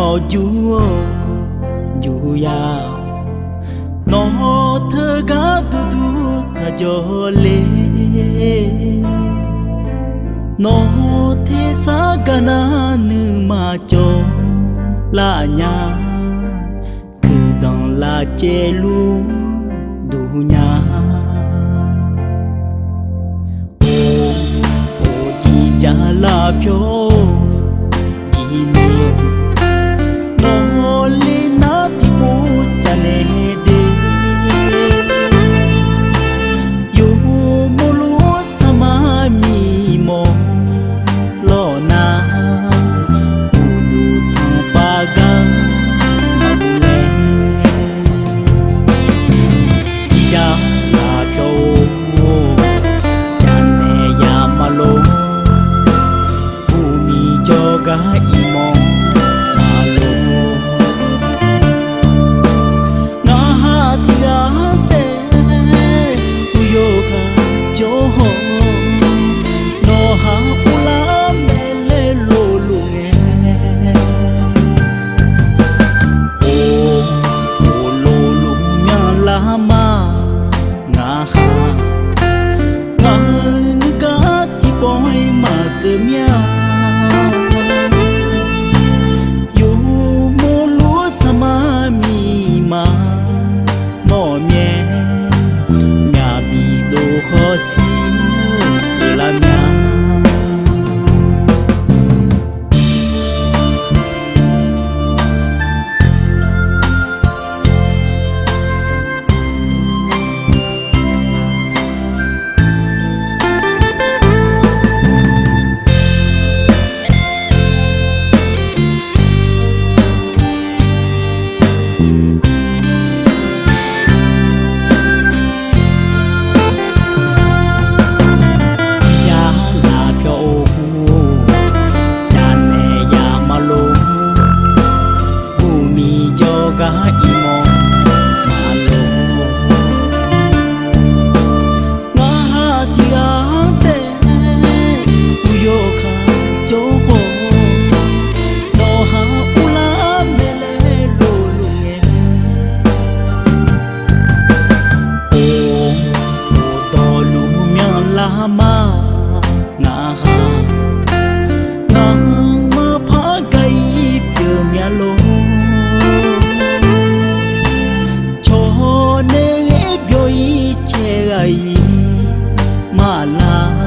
nhỏ chúa dù ya nó thơ cá tu tu ta cho lê nó thế xa cả na nữ mà cho là nhà cứ đằng là chê lu đủ nhà ô chỉ cha là phiếu đi mê nó lên nát thì bố cha nè đê yo mô lúa sa ma mi mô lo na u du thang pa ga cha là châu cha nè ya ma lo u mi cho ga i mô ma la